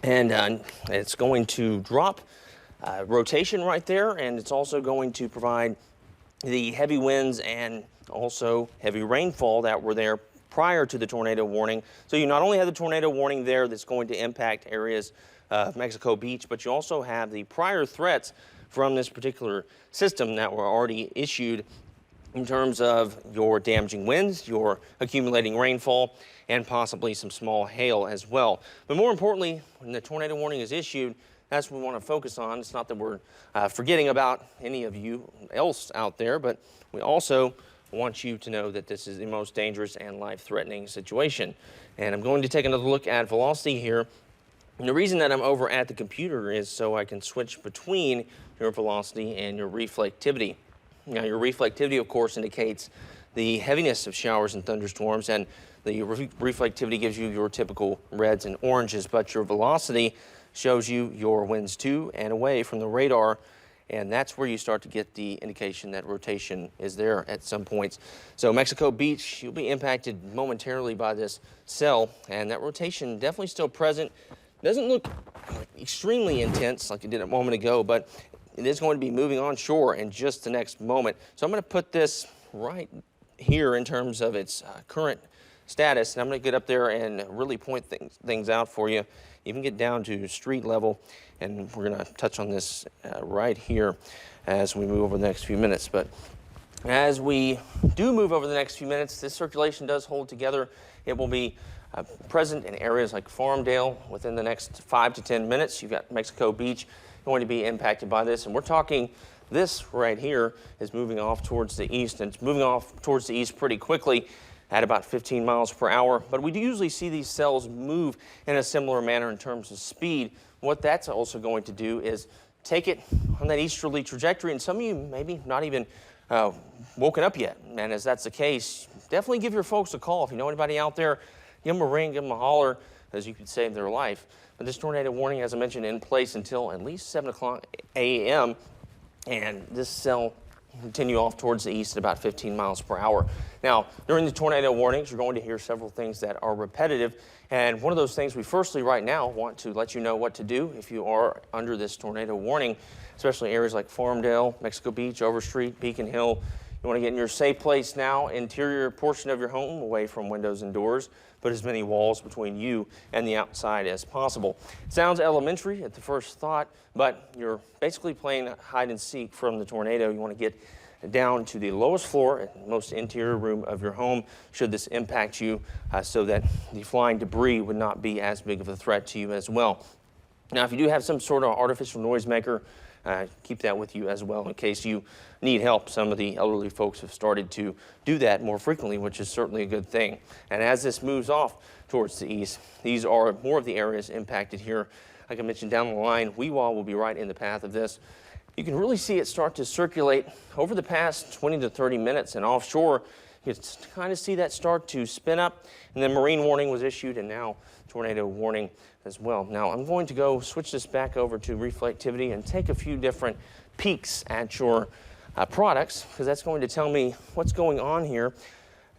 And it's going to drop rotation right there, and it's also going to provide the heavy winds and also heavy rainfall that were there prior to the tornado warning. So you not only have the tornado warning there that's going to impact areas of Mexico Beach, but you also have the prior threats from this particular system that were already issued in terms of your damaging winds, your accumulating rainfall, and possibly some small hail as well. But more importantly, when the tornado warning is issued, that's what we want to focus on. It's not that we're forgetting about any of you else out there, but we also want you to know that this is the most dangerous and life-threatening situation. And I'm going to take another look at velocity here. And the reason that I'm over at the computer is so I can switch between your velocity and your reflectivity. Now, your reflectivity, of course, indicates the heaviness of showers and thunderstorms, and the reflectivity gives you your typical reds and oranges, but your velocity shows you your winds to and away from the radar, and that's where you start to get the indication that rotation is there at some points. So Mexico Beach, you'll be impacted momentarily by this cell, and that rotation definitely still present. Doesn't look extremely intense like it did a moment ago, but it is going to be moving on shore in just the next moment. So I'm going to put this right here in terms of its current status, and I'm going to get up there and really point things out for you, even get down to street level, and we're going to touch on this right here as we move over the next few minutes. But as we do move over the next few minutes, this circulation does hold together. It will be present in areas like Farmdale within the next 5 to 10 minutes. You've got Mexico Beach going to be impacted by this, and we're talking this right here is moving off towards the east, and it's moving off towards the east pretty quickly at about 15 miles per hour. But we do usually see these cells move in a similar manner in terms of speed. What that's also going to do is take it on that easterly trajectory, and some of you maybe not even woken up yet. And as that's the case, definitely give your folks a call. If you know anybody out there, give them a ring, give them a holler, as you could save their life. But this tornado warning, as I mentioned, in place until at least 7 o'clock a.m. And this cell will continue off towards the east at about 15 miles per hour. Now, during the tornado warnings, you're going to hear several things that are repetitive. And one of those things we firstly right now want to let you know what to do if you are under this tornado warning, especially areas like Farmdale, Mexico Beach, Overstreet, Beacon Hill. You want to get in your safe place now, interior portion of your home, away from windows and doors. Put as many walls between you and the outside as possible. It sounds elementary at the first thought, but you're basically playing hide and seek from the tornado. You want to get down to the lowest floor and most interior room of your home should this impact you, so that the flying debris would not be as big of a threat to you as well. Now, if you do have some sort of artificial noisemaker, keep that with you as well in case you need help. Some of the elderly folks have started to do that more frequently, which is certainly a good thing. And as this moves off towards the east, these are more of the areas impacted here. Like I mentioned, down the line, Weewah will be right in the path of this. You can really see it start to circulate over the past 20 to 30 minutes, and offshore, you can kind of see that start to spin up, and then marine warning was issued, and now tornado warning as well. Now, I'm going to go switch this back over to reflectivity and take a few different peeks at your products, because that's going to tell me what's going on here.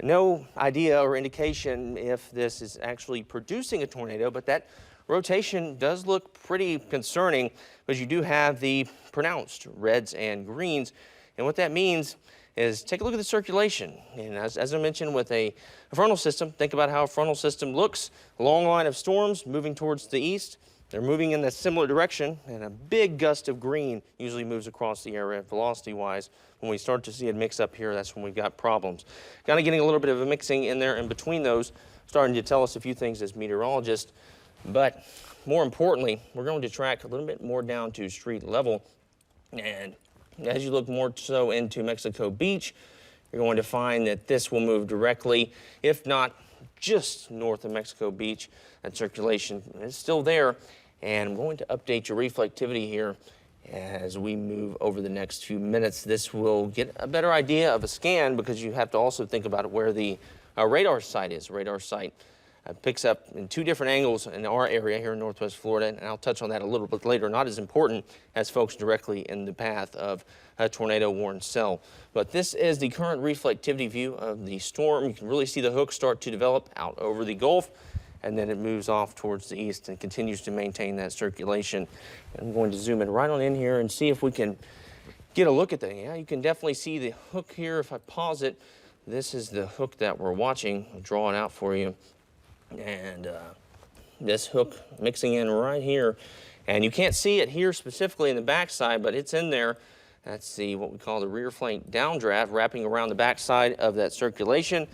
No idea or indication if this is actually producing a tornado, but that rotation does look pretty concerning, because you do have the pronounced reds and greens. And what that means is take a look at the circulation. And as I mentioned, with a frontal system, think about how a frontal system looks. A long line of storms moving towards the east. They're moving in a similar direction, and a big gust of green usually moves across the area velocity-wise. When we start to see it mix up here, that's when we've got problems. Kind of getting a little bit of a mixing in there in between those, starting to tell us a few things as meteorologists. But more importantly, we're going to track a little bit more down to street level. And as you look more so into Mexico Beach, you're going to find that this will move directly, if not just north of Mexico Beach. That circulation is still there, and I'm going to update your reflectivity here as we move over the next few minutes. This will get a better idea of a scan, because you have to also think about where the radar site is. Radar site picks up in two different angles in our area here in Northwest Florida, and I'll touch on that a little bit later. Not as important as folks directly in the path of a tornado-warned cell. But this is the current reflectivity view of the storm. You can really see the hook start to develop out over the Gulf and then it moves off towards the east and continues to maintain that circulation. I'm going to zoom in right on in here and see if we can get a look at that. Yeah, you can definitely see the hook here. If I pause it, this is the hook that we're watching. I'll draw it out for you. And this hook mixing in right here. And you can't see it here specifically in the backside, but it's in there. That's what we call the rear flank downdraft, wrapping around the backside of that circulation.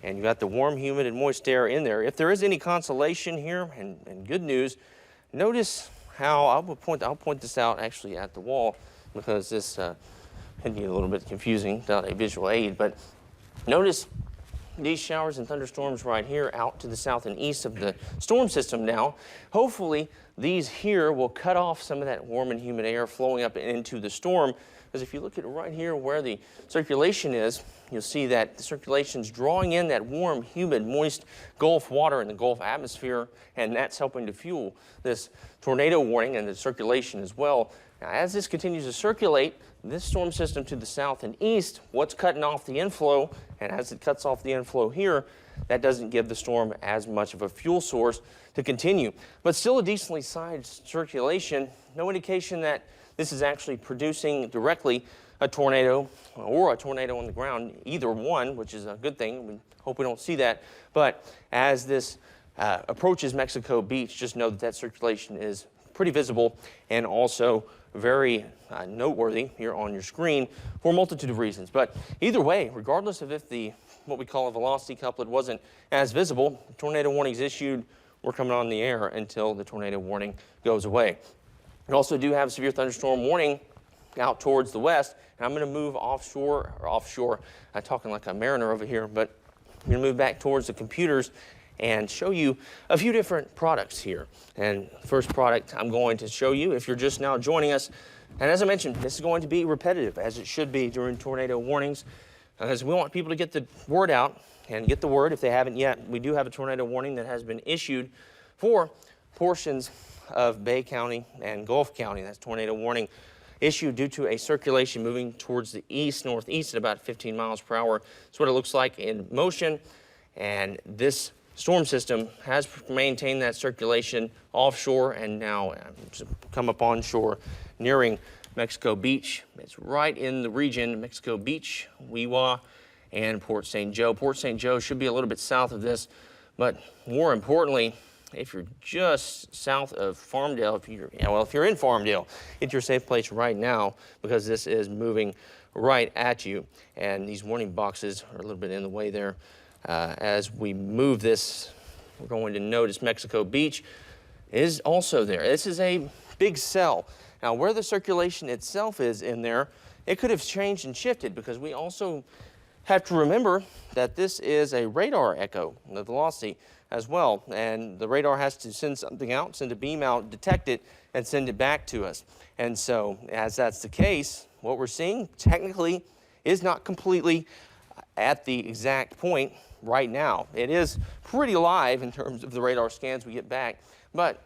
And you've got the warm, humid, and moist air in there. If there is any consolation here, and good news, notice how I'll point this out actually at the wall, because this can be a little bit confusing without a visual aid. But notice these showers and thunderstorms right here out to the south and east of the storm system now. Hopefully these here will cut off some of that warm and humid air flowing up into the storm, because if you look at it right here where the circulation is, you'll see that the circulation's drawing in that warm, humid, moist Gulf water in the Gulf atmosphere, and that's helping to fuel this tornado warning and the circulation as well. Now, as this continues to circulate, this storm system to the south and east, what's cutting off the inflow, and as it cuts off the inflow here, that doesn't give the storm as much of a fuel source to continue. But still a decently sized circulation, no indication that this is actually producing directly a tornado or a tornado on the ground, either one, which is a good thing. We hope we don't see that. But as this approaches Mexico Beach, just know that that circulation is pretty visible and also very noteworthy here on your screen for a multitude of reasons. But either way, regardless of if what we call a velocity couplet wasn't as visible, tornado warnings issued, we're coming on the air until the tornado warning goes away. We also do have a severe thunderstorm warning out towards the west, and I'm going to move offshore. I'm talking like a mariner over here, but I'm going to move back towards the computers and show you a few different products here. And the first product I'm going to show you, if you're just now joining us, and as I mentioned, this is going to be repetitive, as it should be during tornado warnings, because we want people to get the word out and get the word if they haven't yet. We do have a tornado warning that has been issued for portions of Bay County and Gulf County. That's tornado warning issued due to a circulation moving towards the east, northeast at about 15 miles per hour. That's what it looks like in motion. And this storm system has maintained that circulation offshore and now come up onshore, nearing Mexico Beach. It's right in the region, Mexico Beach, Weewah, and Port St. Joe. Port St. Joe should be a little bit south of this, but more importantly, if you're just south of Farmdale, if you're in Farmdale, it's your safe place right now, because this is moving right at you. And these warning boxes are a little bit in the way there. As we move this, we're going to notice Mexico Beach is also there. This is a big cell. Now, where the circulation itself is in there, it could have changed and shifted, because we also have to remember that this is a radar echo, the velocity as well. And the radar has to send something out, send a beam out, detect it, and send it back to us. And so, as that's the case, what we're seeing technically is not completely at the exact point right now. It is pretty live in terms of the radar scans we get back, but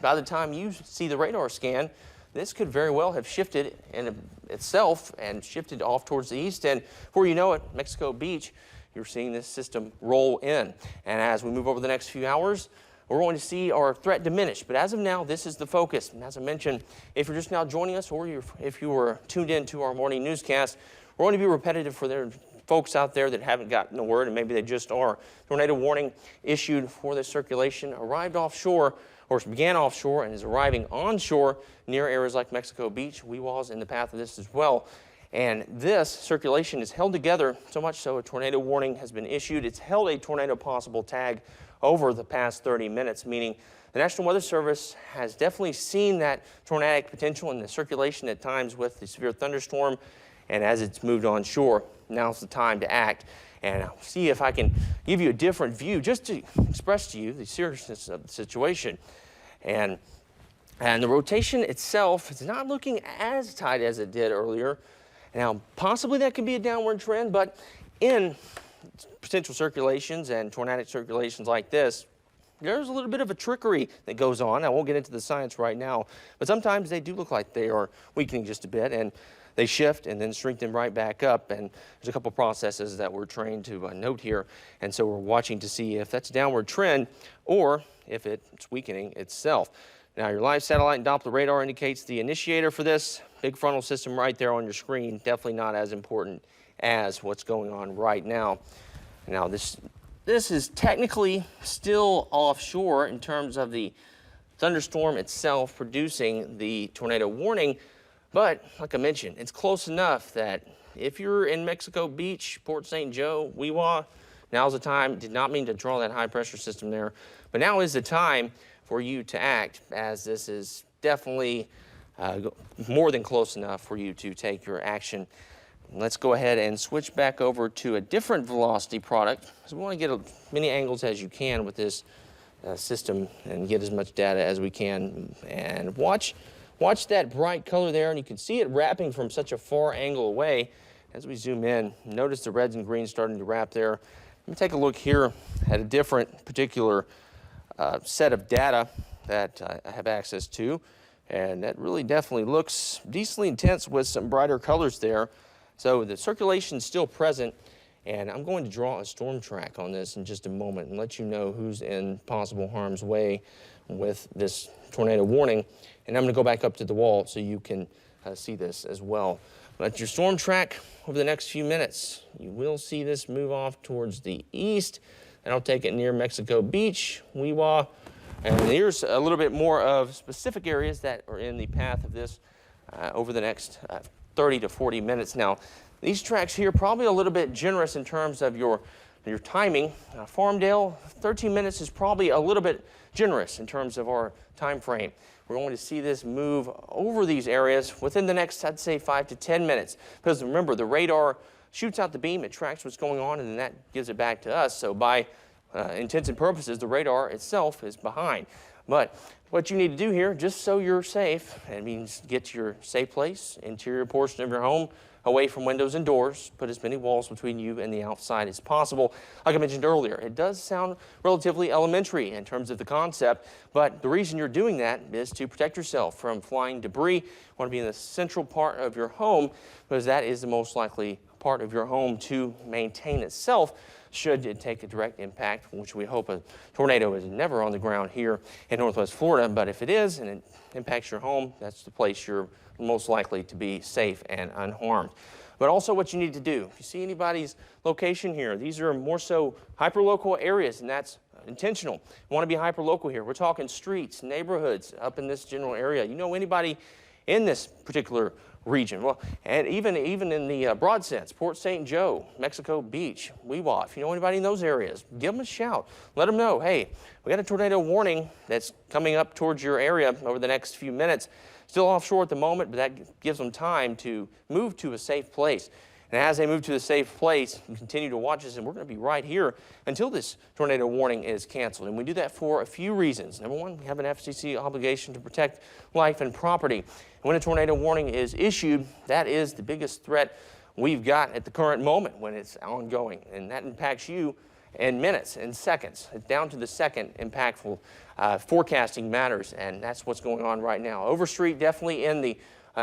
by the time you see the radar scan, this could very well have shifted in itself and shifted off towards the east. And before you know it, Mexico Beach, you're seeing this system roll in. And as we move over the next few hours, we're going to see our threat diminish. But as of now, this is the focus. And as I mentioned, if you're just now joining us, or if you were tuned in to our morning newscast, we're going to be repetitive for their folks out there that haven't gotten the word, and maybe they just are. Tornado warning issued for this circulation arrived offshore, or began offshore and is arriving onshore near areas like Mexico Beach. Weewah's in the path of this as well. And this circulation is held together so much so a tornado warning has been issued. It's held a tornado possible tag over the past 30 minutes, meaning the National Weather Service has definitely seen that tornadic potential in the circulation at times with the severe thunderstorm. And as it's moved onshore, now's the time to act. And I'll see if I can give you a different view just to express to you the seriousness of the situation. And the rotation itself is not looking as tight as it did earlier. Now, possibly that could be a downward trend, but in potential circulations and tornadic circulations like this, there's a little bit of a trickery that goes on. I won't get into the science right now, but sometimes they do look like they are weakening just a bit, and they shift and then strengthen right back up. And there's a couple processes that we're trained to note here, and so we're watching to see if that's a downward trend or if it's weakening itself. Now, your live satellite and Doppler radar indicates the initiator for this big frontal system right there on your screen. Definitely not as important as what's going on right now. Now, this is technically still offshore in terms of the thunderstorm itself producing the tornado warning, but like I mentioned, it's close enough that if you're in Mexico Beach, Port St. Joe, Weewa, now's the time. Did not mean to draw that high pressure system there, but now is the time for you to act, as this is definitely more than close enough for you to take your action. Let's go ahead and switch back over to a different velocity product, because we want to get as many angles as you can with this system and get as much data as we can. And watch that bright color there, and you can see it wrapping from such a far angle away. As we zoom in, notice the reds and greens starting to wrap there. Let me take a look here at a different particular set of data that I have access to, and that really definitely looks decently intense with some brighter colors there. So the circulation is still present, and I'm going to draw a storm track on this in just a moment and let you know who's in possible harm's way with this tornado warning. And I'm going to go back up to the wall so you can see this as well. But your storm track over the next few minutes, you will see this move off towards the east, and I'll take it near Mexico Beach, Weewa, and here's a little bit more of specific areas that are in the path of this over the next 30 to 40 minutes. Now, these tracks here probably a little bit generous in terms of your timing. Farmdale, 13 minutes is probably a little bit generous in terms of our time frame. We're going to see this move over these areas within the next, I'd say, 5 to 10 minutes. Because remember, the radar shoots out the beam, it tracks what's going on, and then that gives it back to us. So by intents and purposes, the radar itself is behind. But what you need to do here, just so you're safe, it means get to your safe place, interior portion of your home, away from windows and doors. Put as many walls between you and the outside as possible. Like I mentioned earlier, it does sound relatively elementary in terms of the concept, but the reason you're doing that is to protect yourself from flying debris. You want to be in the central part of your home, because that is the most likely part of your home to maintain itself should it take a direct impact, which we hope a tornado is never on the ground here in Northwest Florida. But if it is and it impacts your home, that's the place you're most likely to be safe and unharmed. But also what you need to do, if you see anybody's location here, these are more so hyperlocal areas, and that's intentional. You want to be hyperlocal here. We're talking streets, neighborhoods up in this general area. You know anybody in this particular region? Well, and even in the broad sense, Port St. Joe, Mexico Beach, Weewa, if you know anybody in those areas, give them a shout. Let them know, hey, we got a tornado warning that's coming up towards your area over the next few minutes. Still offshore at the moment, but that gives them time to move to a safe place. And as they move to a safe place, you continue to watch us, and we're going to be right here until this tornado warning is canceled. And we do that for a few reasons. Number one, we have an FCC obligation to protect life and property. And when a tornado warning is issued, that is the biggest threat we've got at the current moment when it's ongoing. And that impacts you in minutes and seconds. It's down to the second impactful. Forecasting matters, and that's what's going on right now. Overstreet definitely in the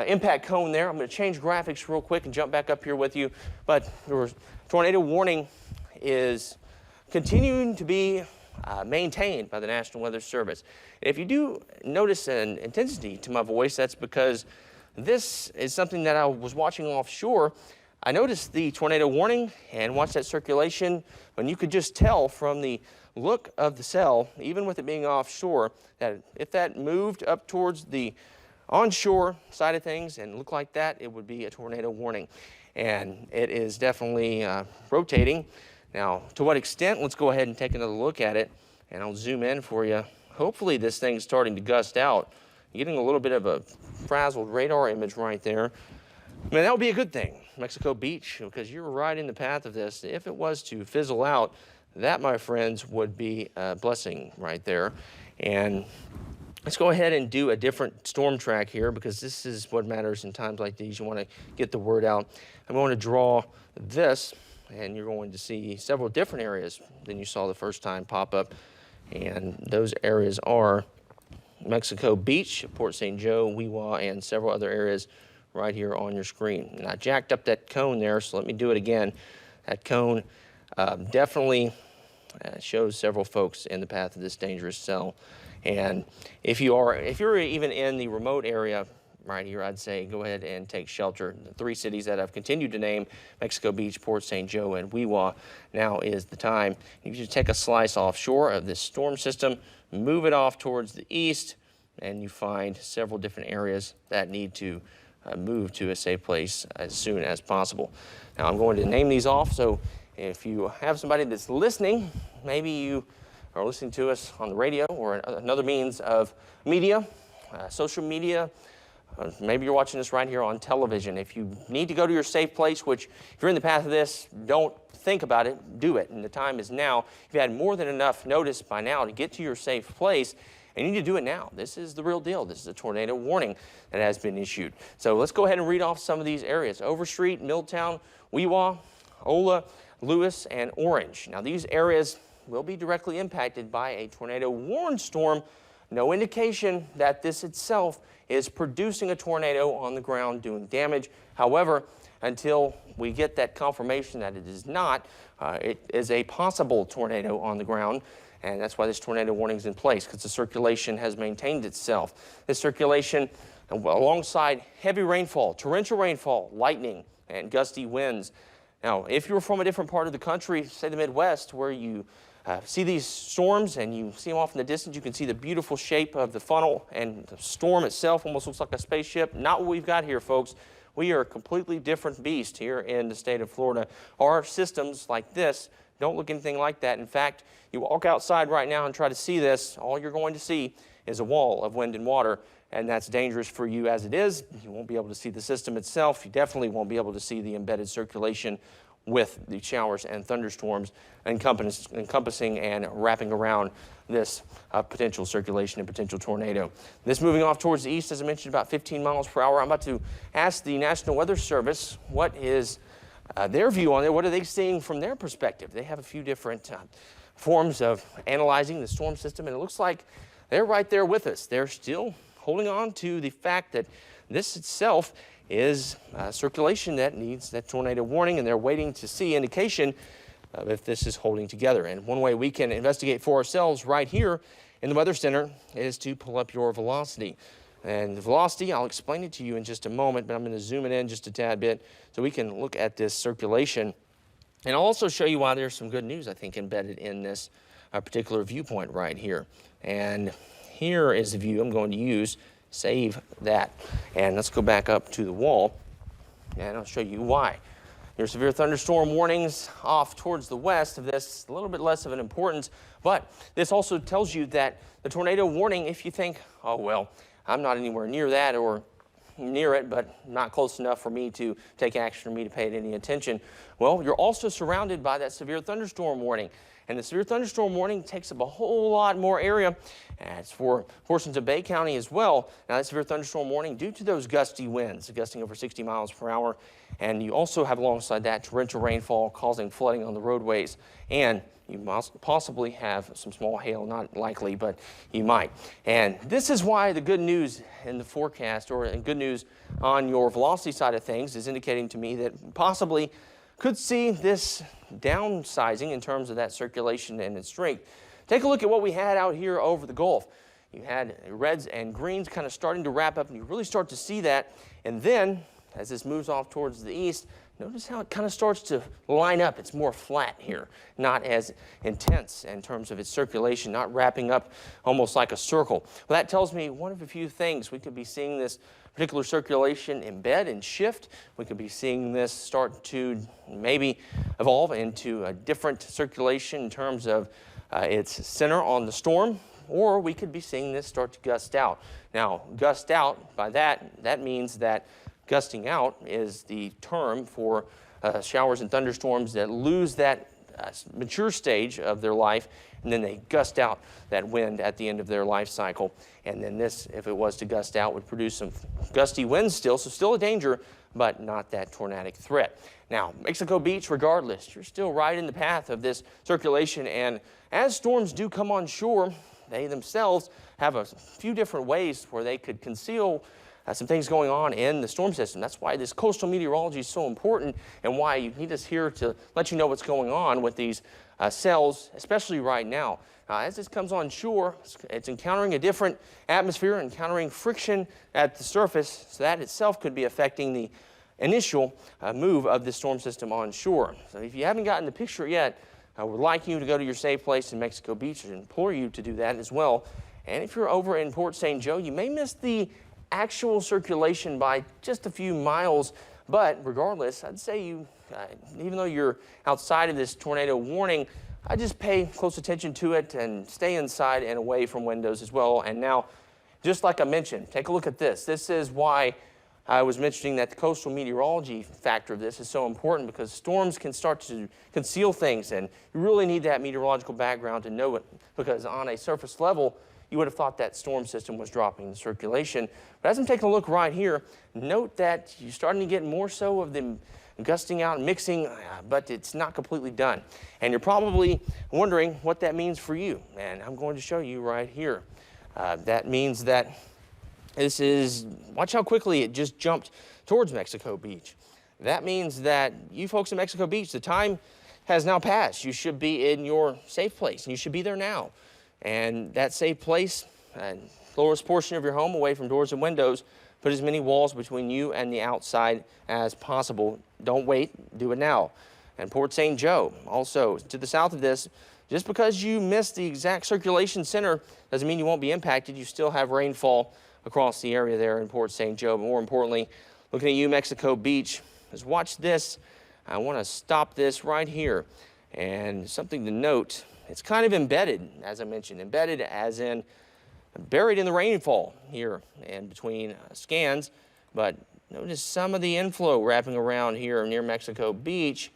impact cone there. I'm going to change graphics real quick and jump back up here with you. But the tornado warning is continuing to be maintained by the National Weather Service. If you do notice an intensity to my voice, that's because this is something that I was watching offshore. I noticed the tornado warning and watched that circulation, and you could just tell from the look of the cell, even with it being offshore, that if that moved up towards the onshore side of things and looked like that, it would be a tornado warning. And it is definitely rotating. Now, to what extent? Let's go ahead and take another look at it, and I'll zoom in for you. Hopefully this thing's starting to gust out. You're getting a little bit of a frazzled radar image right there. I mean, that would be a good thing, Mexico Beach, because you're right in the path of this. If it was to fizzle out, that, my friends, would be a blessing right there. And let's go ahead and do a different storm track here, because this is what matters in times like these. You want to get the word out. I'm going to draw this, and you're going to see several different areas than you saw the first time pop up. And those areas are Mexico Beach, Port St. Joe, Weewa, and several other areas right here on your screen. And I jacked up that cone there, so let me do it again. That cone definitely shows several folks in the path of this dangerous cell. And if you're even in the remote area right here, I'd say go ahead and take shelter. The 3 cities that I've continued to name, Mexico Beach, Port St. Joe, and Weewa, now is the time. You just take a slice offshore of this storm system, move it off towards the east, and you find several different areas that need to move to a safe place as soon as possible. Now I'm going to name these off, so if you have somebody that's listening, maybe you are listening to us on the radio or another means of media, social media, maybe you're watching this right here on television. If you need to go to your safe place, which if you're in the path of this, don't think about it, do it. And the time is now. You've had more than enough notice by now to get to your safe place, and you need to do it now. This is the real deal. This is a tornado warning that has been issued. So let's go ahead and read off some of these areas. Overstreet, Milltown, Weewa, Ola, Lewis, and Orange. Now these areas will be directly impacted by a tornado warned storm. No indication that this itself is producing a tornado on the ground doing damage. However, until we get that confirmation that it is not, it is a possible tornado on the ground, and that's why this tornado warning is in place, because the circulation has maintained itself. This circulation, alongside heavy rainfall, torrential rainfall, lightning, and gusty winds. Now, if you're from a different part of the country, say the Midwest, where you see these storms and you see them off in the distance, you can see the beautiful shape of the funnel, and the storm itself almost looks like a spaceship. Not what we've got here, folks. We are a completely different beast here in the state of Florida. Our systems like this don't look anything like that. In fact, you walk outside right now and try to see this, all you're going to see is a wall of wind and water, and that's dangerous for you as it is. You won't be able to see the system itself. You definitely won't be able to see the embedded circulation with the showers and thunderstorms encompassing and wrapping around this potential circulation and potential tornado. This moving off towards the east, as I mentioned, about 15 miles per hour. I'm about to ask the National Weather Service what is their view on it. What are they seeing from their perspective? They have a few different forms of analyzing the storm system, and it looks like they're right there with us. They're still holding on to the fact that this itself is circulation that needs that tornado warning, and they're waiting to see indication of if this is holding together. And one way we can investigate for ourselves right here in the Weather Center is to pull up your velocity. And the velocity, I'll explain it to you in just a moment, but I'm going to zoom it in just a tad bit so we can look at this circulation. And I'll also show you why there's some good news, I think, embedded in this particular viewpoint right here. And here is the view I'm going to use. Save that. And let's go back up to the wall, and I'll show you why. Your severe thunderstorm warnings off towards the west of this, a little bit less of an importance, but this also tells you that the tornado warning, if you think, oh, well, I'm not anywhere near that or near it, but not close enough for me to take action or me to pay it any attention. Well, you're also surrounded by that severe thunderstorm warning. And the severe thunderstorm warning takes up a whole lot more area. And it's for portions of Bay County as well. Now, that severe thunderstorm warning due to those gusty winds, gusting over 60 miles per hour. And you also have alongside that torrential rainfall causing flooding on the roadways. And you must possibly have some small hail, not likely, but you might. And this is why the good news in the forecast, or good news on your velocity side of things, is indicating to me that possibly could see this downsizing in terms of that circulation and its strength. Take a look at what we had out here over the Gulf. You had reds and greens kind of starting to wrap up, and you really start to see that. And then, as this moves off towards the east, notice how it kind of starts to line up. It's more flat here, not as intense in terms of its circulation, not wrapping up almost like a circle. Well, that tells me one of a few things. We could be seeing this particular circulation embed and shift. We could be seeing this start to maybe evolve into a different circulation in terms of its center on the storm, or we could be seeing this start to gust out. Now, gust out, by that means that gusting out is the term for showers and thunderstorms that lose that mature stage of their life, and then they gust out that wind at the end of their life cycle. And then this, if it was to gust out, would produce some gusty winds still, so still a danger, but not that tornadic threat. Now, Mexico Beach, regardless, you're still right in the path of this circulation, and as storms do come on shore, they themselves have a few different ways where they could conceal some things going on in the storm system. That's why this coastal meteorology is so important and why you need us here to let you know what's going on with these cells, especially right now. As this comes on shore, it's encountering a different atmosphere, encountering friction at the surface, so that itself could be affecting the initial move of the storm system on shore. So if you haven't gotten the picture yet, I would like you to go to your safe place in Mexico Beach and implore you to do that as well. And if you're over in Port St. Joe, you may miss the actual circulation by just a few miles, but regardless, I'd say you, even though you're outside of this tornado warning, I just pay close attention to it and stay inside and away from windows as well. And now, just like I mentioned, take a look at this. This is why I was mentioning that the coastal meteorology factor of this is so important, because storms can start to conceal things, and you really need that meteorological background to know it, because on a surface level, you would have thought that storm system was dropping the circulation. But as I'm taking a look right here, note that you're starting to get more so of them gusting out and mixing, but it's not completely done. And you're probably wondering what that means for you. And I'm going to show you right here. That means that this is, watch how quickly it just jumped towards Mexico Beach. That means that you folks in Mexico Beach, the time has now passed. You should be in your safe place, and you should be there now. And that safe place, lowest portion of your home away from doors and windows, put as many walls between you and the outside as possible. Don't wait, do it now. And Port St. Joe, also to the south of this, just because you missed the exact circulation center doesn't mean you won't be impacted. You still have rainfall across the area there in Port St. Joe. But more importantly, looking at you, Mexico Beach, is watch this. I want to stop this right here. And something to note, it's kind of embedded, as I mentioned, embedded as in buried in the rainfall here and between scans. But notice some of the inflow wrapping around here near Mexico Beach,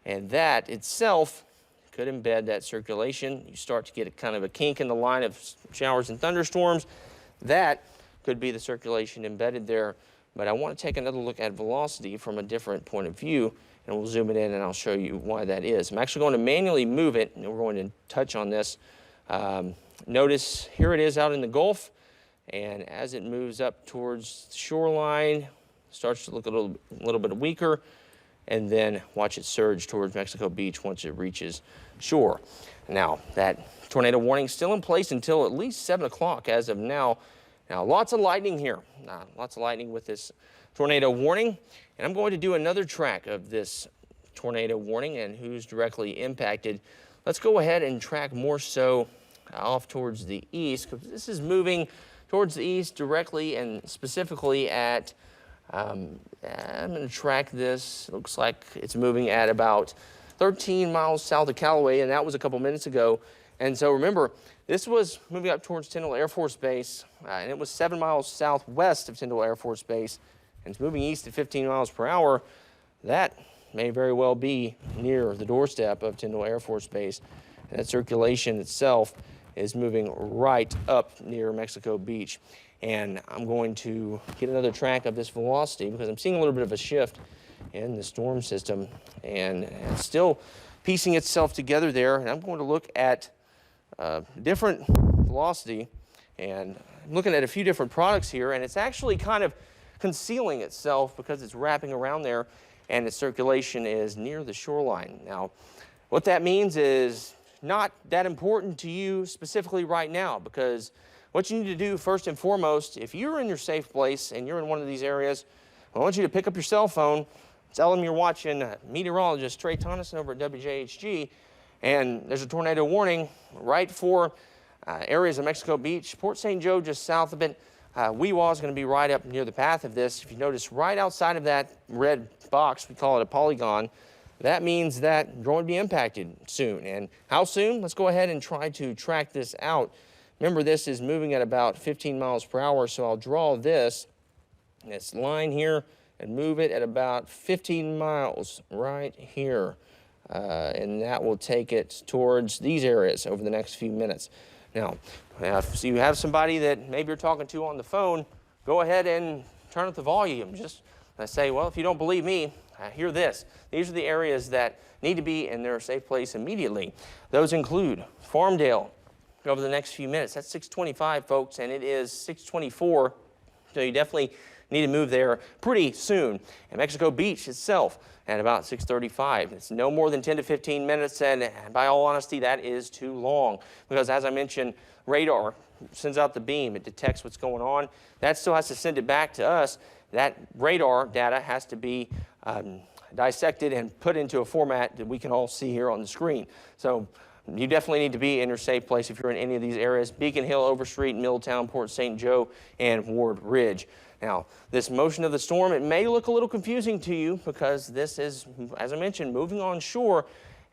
and that itself could embed that circulation. You start to get a kind of a kink in the line of showers and thunderstorms. That could be the circulation embedded there. But I want to take another look at velocity from a different point of view, and we'll zoom it in and I'll show you why that is. I'm actually going to manually move it, and we're going to touch on this. Notice here it is out in the Gulf, and as it moves up towards the shoreline, starts to look a little bit weaker, and then watch it surge towards Mexico Beach once it reaches shore. Now, that tornado warning is still in place until at least 7 o'clock as of now. Now, lots of lightning here, lots of lightning with this tornado warning, and I'm going to do another track of this tornado warning and who's directly impacted. Let's go ahead and track more so off towards the east, because this is moving towards the east directly and specifically at, I'm going to track this. It looks like it's moving at about 13 miles south of Callaway, and that was a couple minutes ago. And so remember, this was moving up towards Tyndall Air Force Base, and it was 7 miles southwest of Tyndall Air Force Base, and it's moving east at 15 miles per hour. That may very well be near the doorstep of Tyndall Air Force Base. And that circulation itself is moving right up near Mexico Beach. And I'm going to get another track of this velocity because I'm seeing a little bit of a shift in the storm system, and it's still piecing itself together there. And I'm going to look at different velocity, and I'm looking at a few different products here, and it's actually kind of concealing itself because it's wrapping around there and its circulation is near the shoreline. Now, what that means is not that important to you specifically right now, because what you need to do first and foremost, if you're in your safe place and you're in one of these areas, I want you to pick up your cell phone, tell them you're watching meteorologist Trey Tonneson over at WJHG, and there's a tornado warning right for areas of Mexico Beach, Port St. Joe just south of it. Weewa is going to be right up near the path of this. If you notice right outside of that red box, we call it a polygon, that means that you're going to be impacted soon. And how soon? Let's go ahead and try to track this out. Remember, this is moving at about 15 miles per hour, so I'll draw this line here and move it at about 15 miles right here. and that will take it towards these areas over the next few minutes. Now, if you have somebody that maybe you're talking to on the phone, go ahead and turn up the volume. Just say, well, if you don't believe me, hear this. These are the areas that need to be in their safe place immediately. Those include Farmdale over the next few minutes. That's 6:25, folks, and it is 6:24, so you definitely need to move there pretty soon. And Mexico Beach itself at about 6:35. It's no more than 10 to 15 minutes, and by all honesty, that is too long because, as I mentioned, radar sends out the beam. It detects what's going on. That still has to send it back to us. That radar data has to be dissected and put into a format that we can all see here on the screen. So you definitely need to be in your safe place if you're in any of these areas: Beacon Hill, Overstreet, Middletown, Port St. Joe, and Ward Ridge. Now, this motion of the storm, it may look a little confusing to you because this is, as I mentioned, moving on shore,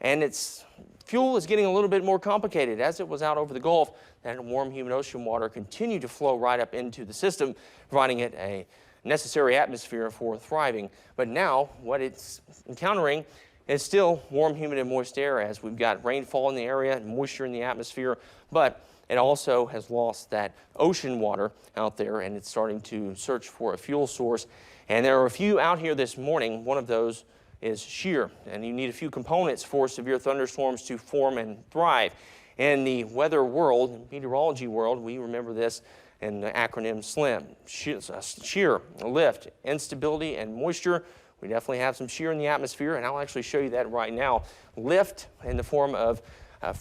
and its fuel is getting a little bit more complicated. As it was out over the Gulf, that warm, humid ocean water continued to flow right up into the system, providing it a necessary atmosphere for thriving. But now, what it's encountering is still warm, humid, and moist air as we've got rainfall in the area and moisture in the atmosphere, but it also has lost that ocean water out there, and it's starting to search for a fuel source. And there are a few out here this morning. One of those is shear, and you need a few components for severe thunderstorms to form and thrive. In the weather world, meteorology world, we remember this in the acronym SLIM: shear, lift, instability, and moisture. We definitely have some shear in the atmosphere, and I'll actually show you that right now. Lift in the form of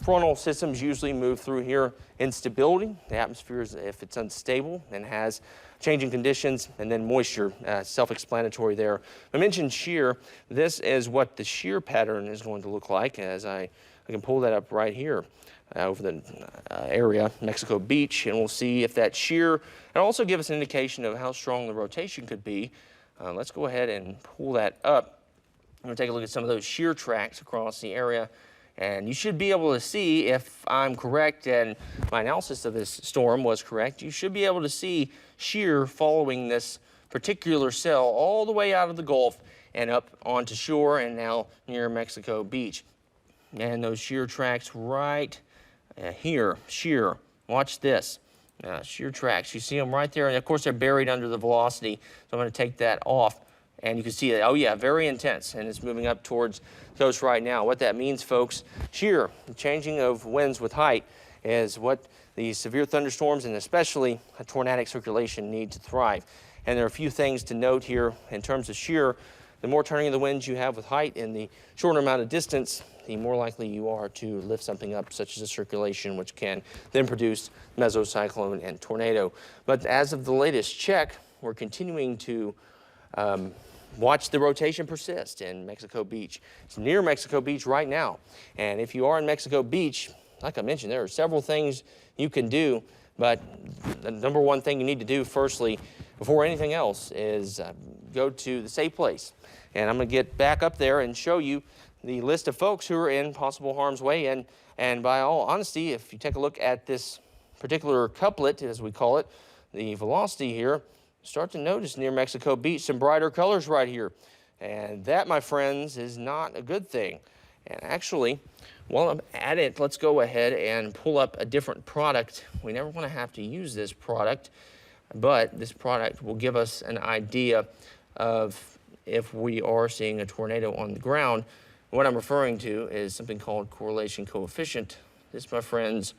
frontal systems usually move through here. Instability, the atmosphere is if it's unstable and has changing conditions, and then moisture, self-explanatory there. I mentioned shear. This is what the shear pattern is going to look like, as I can pull that up right here over the area, Mexico Beach, and we'll see if that shear, and also give us an indication of how strong the rotation could be. Let's go ahead and pull that up. I'm going to take a look at some of those shear tracks across the area. And you should be able to see, if I'm correct and my analysis of this storm was correct, you should be able to see shear following this particular cell all the way out of the Gulf and up onto shore and now near Mexico Beach. And those shear tracks right here, shear, watch this. Shear tracks, you see them right there, and of course they're buried under the velocity, so I'm going to take that off. And you can see that, oh yeah, very intense, and it's moving up towards the coast right now. What that means, folks, shear, the changing of winds with height, is what the severe thunderstorms and especially a tornadic circulation need to thrive. And there are a few things to note here in terms of shear. The more turning of the winds you have with height in the shorter amount of distance, the more likely you are to lift something up, such as a circulation, which can then produce mesocyclone and tornado. But as of the latest check, we're continuing to watch the rotation persist in Mexico Beach. It's near Mexico Beach right now. And if you are in Mexico Beach, like I mentioned, there are several things you can do, but the number one thing you need to do firstly, before anything else, is go to the safe place. And I'm going to get back up there and show you the list of folks who are in possible harm's way. And by all honesty, if you take a look at this particular couplet, as we call it, the velocity here, start to notice near Mexico Beach some brighter colors right here. And that, my friends, is not a good thing. And actually, while I'm at it, let's go ahead and pull up a different product. We never want to have to use this product, but this product will give us an idea of if we are seeing a tornado on the ground. What I'm referring to is something called correlation coefficient. This, my friends,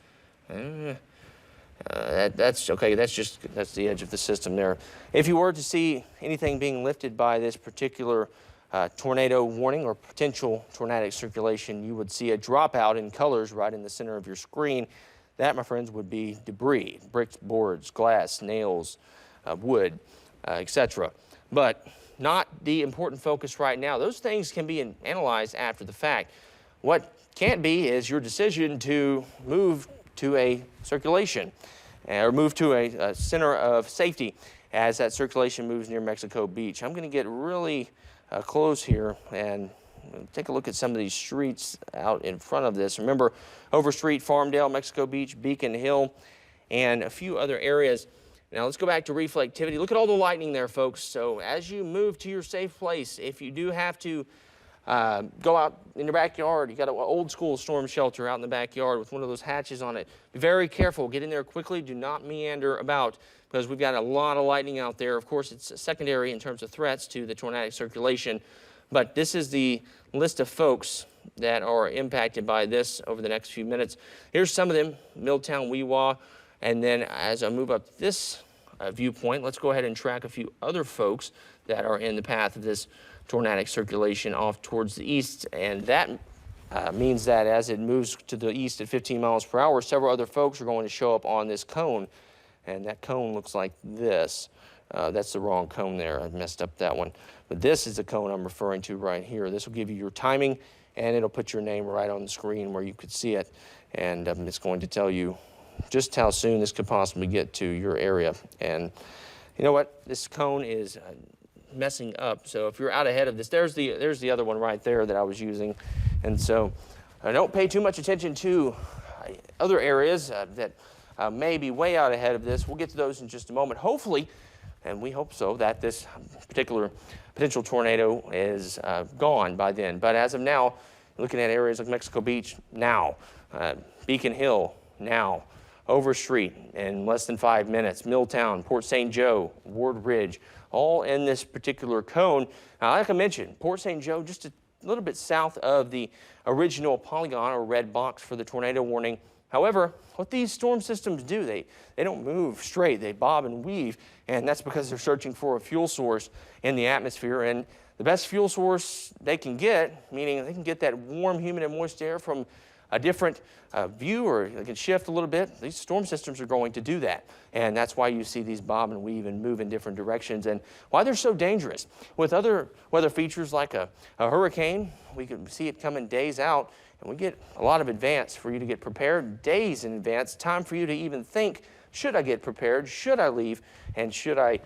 that's okay. That's the edge of the system there. If you were to see anything being lifted by this particular tornado warning or potential tornadic circulation, you would see a dropout in colors right in the center of your screen. That, my friends, would be debris: bricks, boards, glass, nails, wood, etc. But not the important focus right now. Those things can be analyzed after the fact. What can't be is your decision to move to a circulation or move to a center of safety as that circulation moves near Mexico Beach. I'm going to get really close here and take a look at some of these streets out in front of this. Remember, Overstreet, Farmdale, Mexico Beach, Beacon Hill, and a few other areas. Now let's go back to reflectivity. Look at all the lightning there, folks. So as you move to your safe place, if you do have to Go out in your backyard. You got an old school storm shelter out in the backyard with one of those hatches on it. Be very careful. Get in there quickly. Do not meander about because we've got a lot of lightning out there. Of course, it's secondary in terms of threats to the tornadic circulation. But this is the list of folks that are impacted by this over the next few minutes. Here's some of them: Milltown, Weewa. And then as I move up this viewpoint, let's go ahead and track a few other folks that are in the path of this tornadic circulation off towards the east. And that means that as it moves to the east at 15 miles per hour, several other folks are going to show up on this cone. And that cone looks like this. That's the wrong cone there. I messed up that one. But this is the cone I'm referring to right here. This will give you your timing, and it'll put your name right on the screen where you could see it. And it's going to tell you just how soon this could possibly get to your area. And you know what? This cone is messing up. So if you're out ahead of this, there's the other one right there that I was using. And so don't pay too much attention to other areas that may be way out ahead of this. We'll get to those in just a moment. Hopefully, and we hope so, that this particular potential tornado is gone by then. But as of now, looking at areas like Mexico Beach now, Beacon Hill now, Overstreet in less than 5 minutes, Milltown, Port St. Joe, Ward Ridge, all in this particular cone. Now, like I mentioned, Port St. Joe just a little bit south of the original polygon or red box for the tornado warning. However, what these storm systems do, they don't move straight. They bob and weave, and that's because they're searching for a fuel source in the atmosphere. And the best fuel source they can get, meaning they can get that warm, humid, and moist air from a different view, or they can shift a little bit. These storm systems are going to do that. And that's why you see these bob and weave and move in different directions, and why they're so dangerous. With other weather features like a hurricane, we can see it coming days out, and we get a lot of advance for you to get prepared, days in advance, time for you to even think, should I get prepared, should I leave, and should I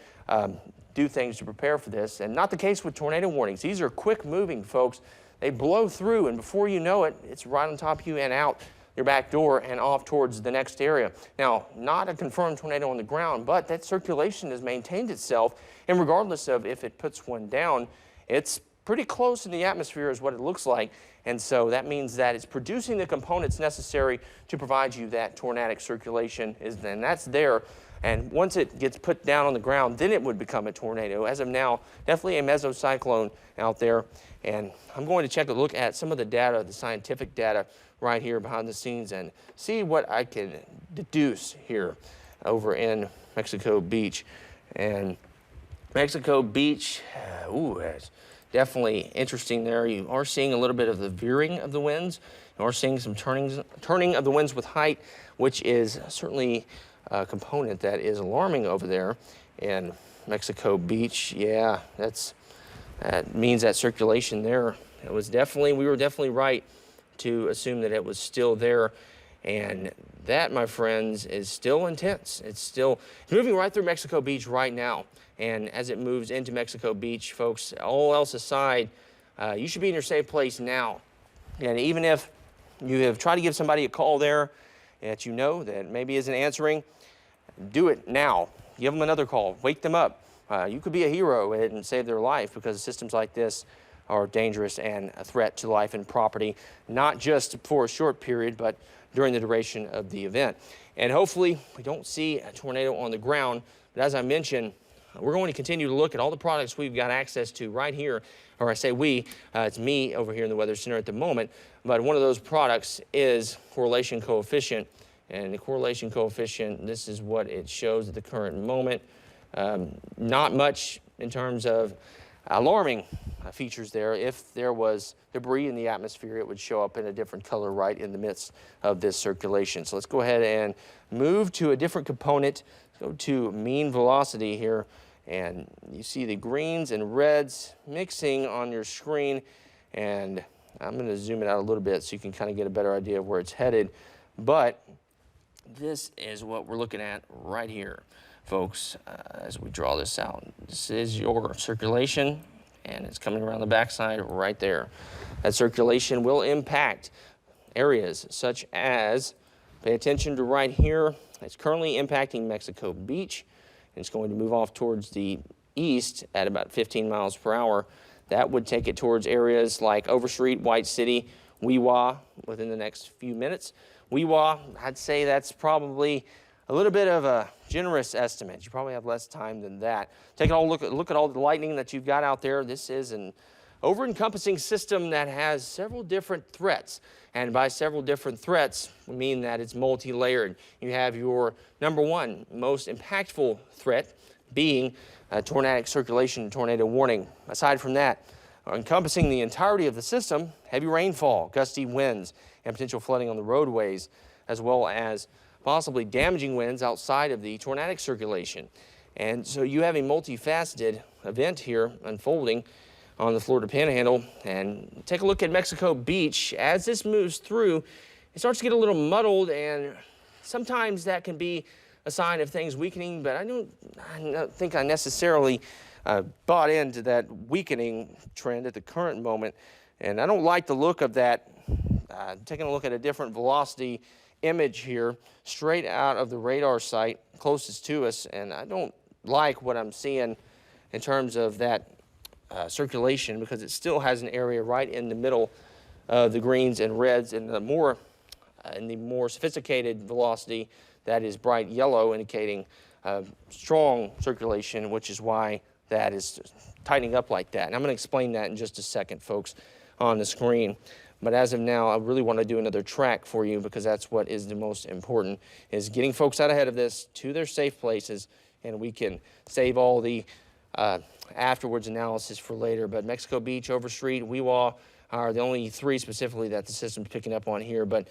do things to prepare for this? And not the case with tornado warnings. These are quick moving, folks. They blow through, and before you know it, it's right on top of you and out your back door and off towards the next area. Now, not a confirmed tornado on the ground, but that circulation has maintained itself, and regardless of if it puts one down, it's pretty close in the atmosphere is what it looks like. And so that means that it's producing the components necessary to provide you that tornadic circulation, and that's there. And once it gets put down on the ground, then it would become a tornado. As of now, definitely a mesocyclone out there. And I'm going to look at some of the data, the scientific data right here behind the scenes, and see what I can deduce here over in Mexico Beach. And Mexico Beach, it's definitely interesting there. You are seeing a little bit of the veering of the winds. You are seeing some turning of the winds with height, which is certainly a component that is alarming over there in Mexico Beach. Yeah, that means that circulation there, we were definitely right to assume that it was still there. And that, my friends, is still intense. It's moving right through Mexico Beach right now. And as it moves into Mexico Beach, folks, all else aside, you should be in your safe place now. And even if you have tried to give somebody a call there that you know that maybe isn't answering, do it now. Give them another call. Wake them up. You could be a hero and save their life, because systems like this are dangerous and a threat to life and property, not just for a short period, but during the duration of the event. And hopefully we don't see a tornado on the ground. But as I mentioned, we're going to continue to look at all the products we've got access to right here, or I say we, it's me over here in the Weather Center at the moment. But one of those products is correlation coefficient. And the correlation coefficient, this is what it shows at the current moment. Not much in terms of alarming features there. If there was debris in the atmosphere, it would show up in a different color right in the midst of this circulation. So let's go ahead and move to a different component. Go to mean velocity here, and you see the greens and reds mixing on your screen. And I'm going to zoom it out a little bit so you can kind of get a better idea of where it's headed. But this is what we're looking at right here, folks, as we draw this out. This is your circulation, and it's coming around the backside right there. That circulation will impact areas such as, pay attention to right here, it's currently impacting Mexico Beach. It's going to move off towards the east at about 15 miles per hour. that would take it towards areas like Overstreet, White City, Weewa within the next few minutes. Weewa, I'd say that's probably a little bit of a generous estimate. You probably have less time than that. Take a look at all the lightning that you've got out there. This is an over-encompassing system that has several different threats. And by several different threats, we mean that it's multi-layered. You have your number one most impactful threat being tornadic circulation, tornado warning. Aside from that, encompassing the entirety of the system, heavy rainfall, gusty winds, and potential flooding on the roadways, as well as possibly damaging winds outside of the tornadic circulation. And so you have a multifaceted event here unfolding on the Florida Panhandle. And take a look at Mexico Beach. As this moves through, it starts to get a little muddled, and sometimes that can be a sign of things weakening, but I don't think I necessarily bought into that weakening trend at the current moment. And I don't like the look of that. Taking a look at a different velocity image here, straight out of the radar site closest to us, and I don't like what I'm seeing in terms of that circulation, because it still has an area right in the middle of the greens and reds, and the more sophisticated velocity that is bright yellow, indicating strong circulation, which is why that is tightening up like that. And I'm going to explain that in just a second, folks, on the screen. But as of now, I really want to do another track for you, because that's what is the most important, is getting folks out ahead of this to their safe places, and we can save all the afterwards analysis for later. But Mexico Beach, Overstreet, Weewa are the only three specifically that the system's picking up on here. But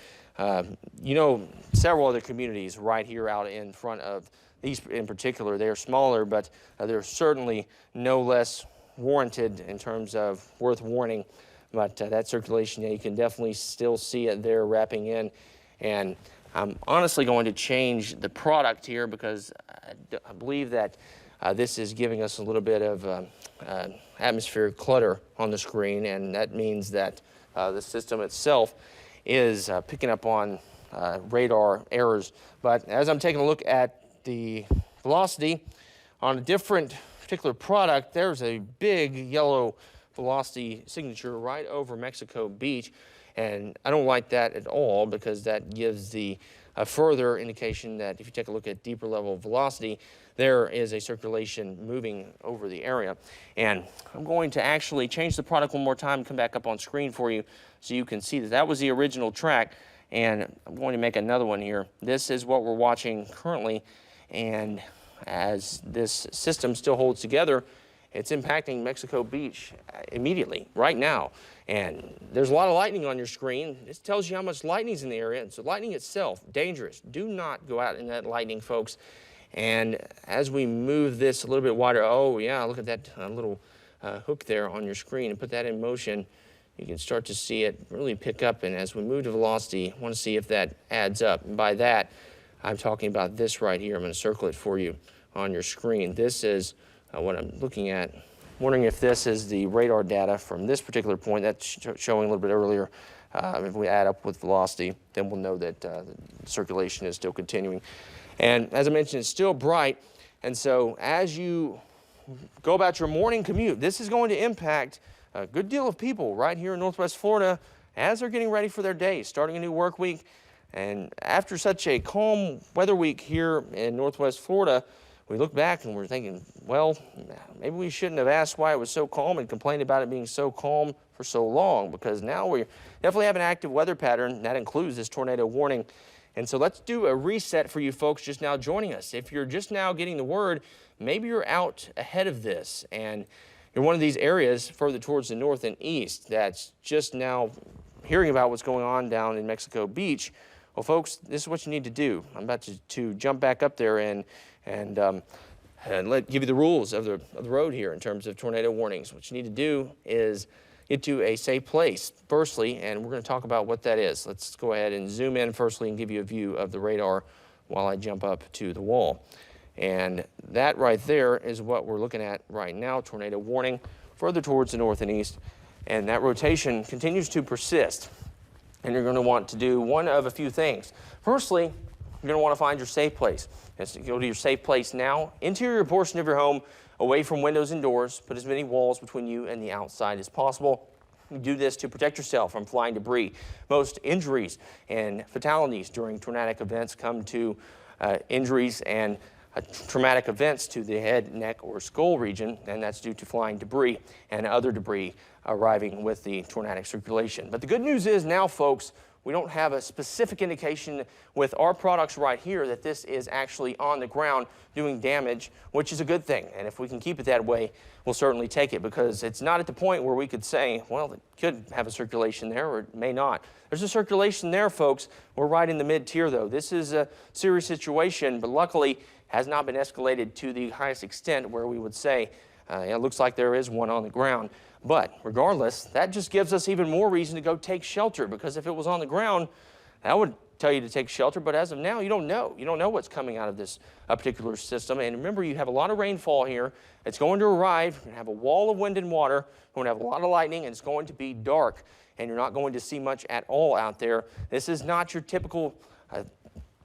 you know, several other communities right here out in front of these in particular. They're smaller, but they're certainly no less warranted in terms of worth warning. But that circulation, yeah, you can definitely still see it there wrapping in. And I'm honestly going to change the product here, because I believe that this is giving us a little bit of atmospheric clutter on the screen, and that means that the system itself is picking up on radar errors. But as I'm taking a look at the velocity on a different particular product, there's a big yellow velocity signature right over Mexico Beach, and I don't like that at all, because that gives the further indication that if you take a look at deeper level velocity, there is a circulation moving over the area. And I'm going to actually change the product one more time and come back up on screen for you so you can see that that was the original track, and I'm going to make another one here. This is what we're watching currently, and as this system still holds together, it's impacting Mexico Beach immediately, right now. And there's a lot of lightning on your screen. This tells you how much lightning's in the area. And so lightning itself, dangerous. Do not go out in that lightning, folks. And as we move this a little bit wider, oh yeah, look at that little hook there on your screen, and put that in motion, you can start to see it really pick up. And as we move to velocity, I want to see if that adds up. And by that, I'm talking about this right here. I'm going to circle it for you on your screen. This is what I'm looking at. Wondering if this is the radar data from this particular point that's showing a little bit earlier. If we add up with velocity, then we'll know that the circulation is still continuing. And as I mentioned, it's still bright. And so as you go about your morning commute, this is going to impact a good deal of people right here in Northwest Florida as they're getting ready for their day, starting a new work week. And after such a calm weather week here in Northwest Florida, we look back and we're thinking, well, maybe we shouldn't have asked why it was so calm and complained about it being so calm for so long, because now we definitely have an active weather pattern. That includes this tornado warning. And so let's do a reset for you folks just now joining us. If you're just now getting the word, maybe you're out ahead of this and you're one of these areas further towards the north and east that's just now hearing about what's going on down in Mexico Beach. Well, folks, this is what you need to do. I'm about to jump back up there and give you the rules of the road here in terms of tornado warnings. What you need to do is get to a safe place firstly, and we're going to talk about what that is. Let's go ahead and zoom in firstly and give you a view of the radar while I jump up to the wall. And that right there is what we're looking at right now, tornado warning further towards the north and east. And that rotation continues to persist. And you're going to want to do one of a few things. Firstly, you're going to want to find your safe place. So go to your safe place now. Interior portion of your home, away from windows and doors. Put as many walls between you and the outside as possible. You do this to protect yourself from flying debris. Most injuries and fatalities during tornadic events come to injuries and traumatic events to the head, neck, or skull region, and that's due to flying debris and other debris arriving with the tornadic circulation. But the good news is now, folks, we don't have a specific indication with our products right here that this is actually on the ground doing damage, which is a good thing. And if we can keep it that way, we'll certainly take it, because it's not at the point where we could say, well, it could have a circulation there or it may not. There's a circulation there, folks. We're right in the mid-tier, though. This is a serious situation, but luckily has not been escalated to the highest extent where we would say, it looks like there is one on the ground. But regardless, that just gives us even more reason to go take shelter, because if it was on the ground, that would tell you to take shelter. But as of now, you don't know. You don't know what's coming out of this particular system. And remember, you have a lot of rainfall here. It's going to arrive. You're going to have a wall of wind and water. You're going to have a lot of lightning, and it's going to be dark. And you're not going to see much at all out there. This is not your typical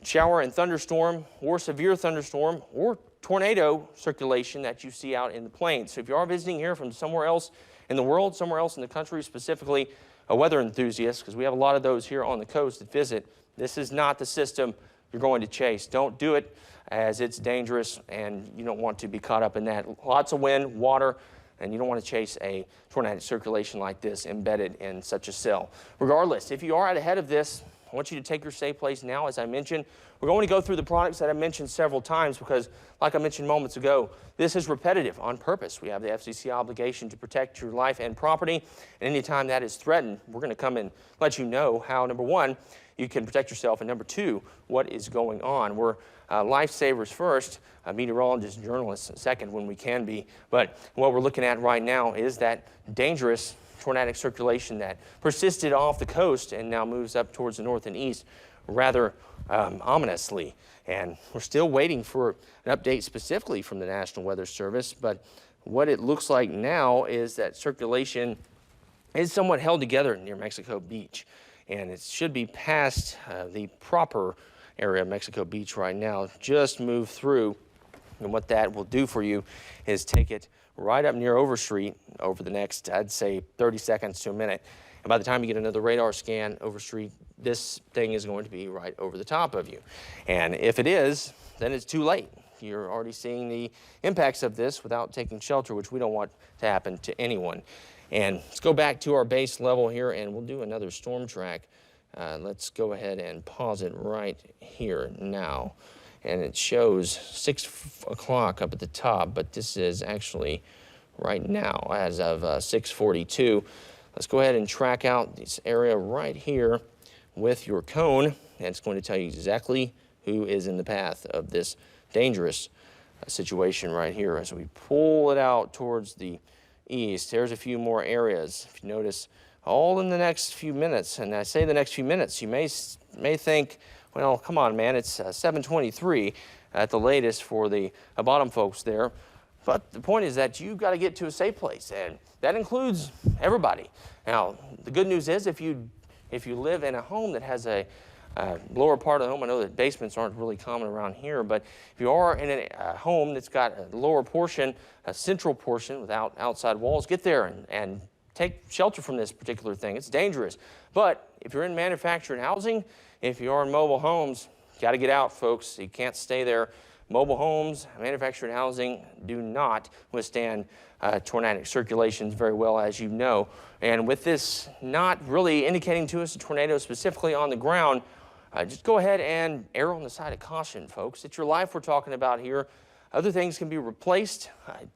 shower and thunderstorm or severe thunderstorm or tornado circulation that you see out in the plains. So if you are visiting here from somewhere else in the world, somewhere else in the country, specifically a weather enthusiast, because we have a lot of those here on the coast that visit, this is not the system you're going to chase. Don't do it, as it's dangerous and you don't want to be caught up in that. Lots of wind, water, and you don't want to chase a tornadic circulation like this embedded in such a cell. Regardless, if you are out ahead of this, I want you to take your safe place now. As I mentioned, we're going to go through the products that I mentioned several times because, like I mentioned moments ago, this is repetitive on purpose. We have the FCC obligation to protect your life and property, and anytime that is threatened, we're going to come and let you know how, number one, you can protect yourself, and number two, what is going on. We're lifesavers first, meteorologists and journalists second when we can be, but what we're looking at right now is that dangerous tornadic circulation that persisted off the coast and now moves up towards the north and east rather ominously. And we're still waiting for an update specifically from the National Weather Service, but what it looks like now is that circulation is somewhat held together near Mexico Beach, and it should be past the proper area of Mexico Beach right now. Just move through, and what that will do for you is take it right up near Overstreet over the next, I'd say, 30 seconds to a minute. And by the time you get another radar scan, Overstreet, this thing is going to be right over the top of you. And if it is, then it's too late. You're already seeing the impacts of this without taking shelter, which we don't want to happen to anyone. And let's go back to our base level here, and we'll do another storm track. Let's go ahead and pause it right here now. And it shows 6 o'clock up at the top, but this is actually right now as of 6:42. Let's go ahead and track out this area right here with your cone, and it's going to tell you exactly who is in the path of this dangerous situation right here. As we pull it out towards the east, there's a few more areas. If you notice, all in the next few minutes, and I say the next few minutes, you may think, well, come on, man, it's 7:23 at the latest for the bottom folks there. But the point is that you've got to get to a safe place, and that includes everybody. Now, the good news is if you live in a home that has a lower part of the home, I know that basements aren't really common around here, but if you are in a home that's got a lower portion, a central portion without outside walls, get there and take shelter from this particular thing. It's dangerous. But if you're in manufactured housing, if you are in mobile homes, you got to get out, folks. You can't stay there. Mobile homes, manufactured housing do not withstand tornadic circulations very well, as you know. And with this not really indicating to us a tornado specifically on the ground, just go ahead and err on the side of caution, folks. It's your life we're talking about here. Other things can be replaced.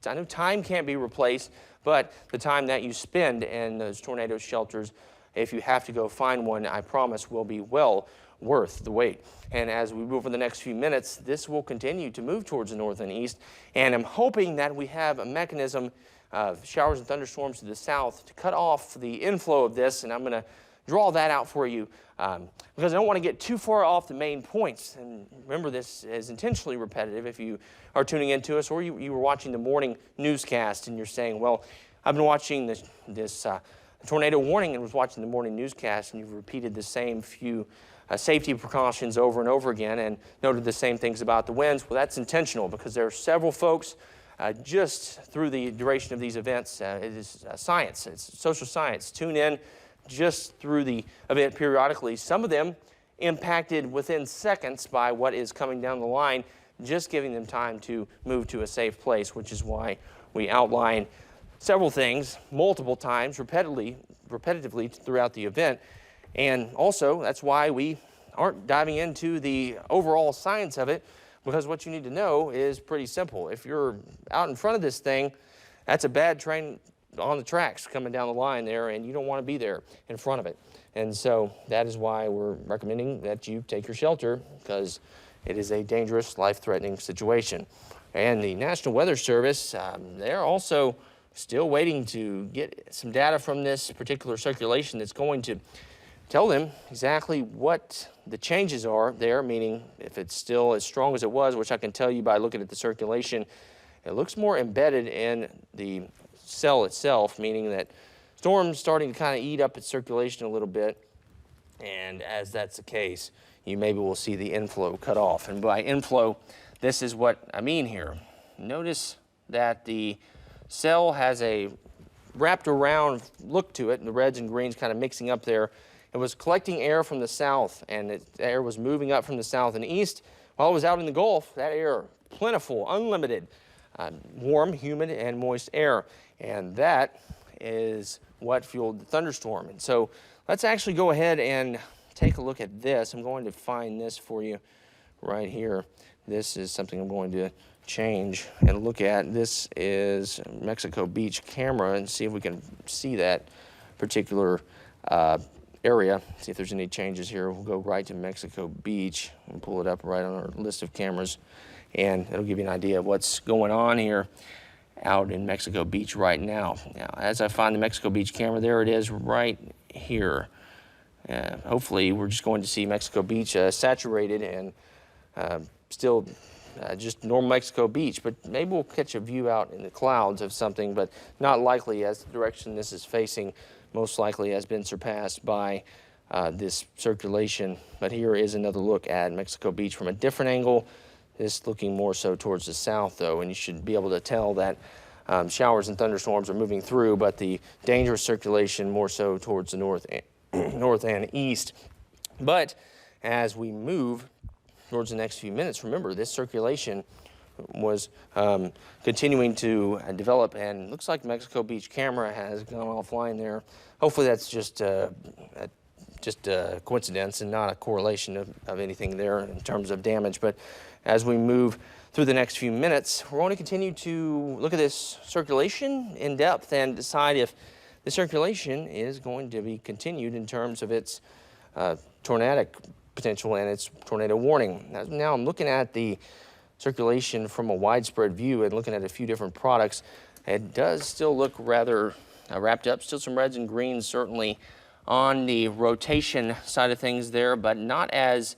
I know time can't be replaced, but the time that you spend in those tornado shelters, if you have to go find one, I promise will be well worth the wait. And as we move over the next few minutes, this will continue to move towards the north and east. And I'm hoping that we have a mechanism of showers and thunderstorms to the south to cut off the inflow of this. And I'm going to draw that out for you because I don't want to get too far off the main points. And remember, this is intentionally repetitive. If you are tuning into us or you were watching the morning newscast and you're saying, well, I've been watching this tornado warning and was watching the morning newscast, and you've repeated the same few safety precautions over and over again and noted the same things about the winds. Well, that's intentional because there are several folks just through the duration of these events. It is science, it's social science. Tune in just through the event periodically. Some of them impacted within seconds by what is coming down the line, just giving them time to move to a safe place, which is why we outline several things multiple times, repetitively throughout the event. And also, that's why we aren't diving into the overall science of it, because what you need to know is pretty simple. If you're out in front of this thing, that's a bad train on the tracks coming down the line there, and you don't want to be there in front of it. And so that is why we're recommending that you take your shelter, because it is a dangerous, life-threatening situation. And the National Weather Service, they're also still waiting to get some data from this particular circulation that's going to tell them exactly what the changes are there, meaning if it's still as strong as it was, which I can tell you by looking at the circulation, it looks more embedded in the cell itself, meaning that storm's starting to kind of eat up its circulation a little bit. And as that's the case, you maybe will see the inflow cut off. And by inflow, this is what I mean here. Notice that the cell has a wrapped around look to it, and the reds and greens kind of mixing up there. It was collecting air from the south, and the air was moving up from the south and east. While it was out in the Gulf, that air, plentiful, unlimited, warm, humid, and moist air. And that is what fueled the thunderstorm. And so let's actually go ahead and take a look at this. I'm going to find this for you right here. This is something I'm going to change and look at. This is Mexico Beach camera, and see if we can see that particular area. See if there's any changes here. We'll go right to Mexico Beach and pull it up right on our list of cameras, and it'll give you an idea of what's going on here out in Mexico Beach right now. Now, as I find the Mexico Beach camera, there it is right here. Hopefully, we're just going to see Mexico Beach saturated and still just normal Mexico Beach, but maybe we'll catch a view out in the clouds of something, but not likely, as the direction this is facing most likely has been surpassed by this circulation. But here is another look at Mexico Beach from a different angle. This looking more so towards the south, though, and you should be able to tell that showers and thunderstorms are moving through, but the dangerous circulation more so towards the north and east. But as we move towards the next few minutes, remember, this circulation was continuing to develop, and looks like Mexico Beach camera has gone offline there. Hopefully that's just a coincidence and not a correlation of anything there in terms of damage. But as we move through the next few minutes, we're going to continue to look at this circulation in depth and decide if the circulation is going to be continued in terms of its tornadic potential and its tornado warning. Now I'm looking at the circulation from a widespread view and looking at a few different products. It does still look rather wrapped up, still some reds and greens certainly on the rotation side of things there, but not as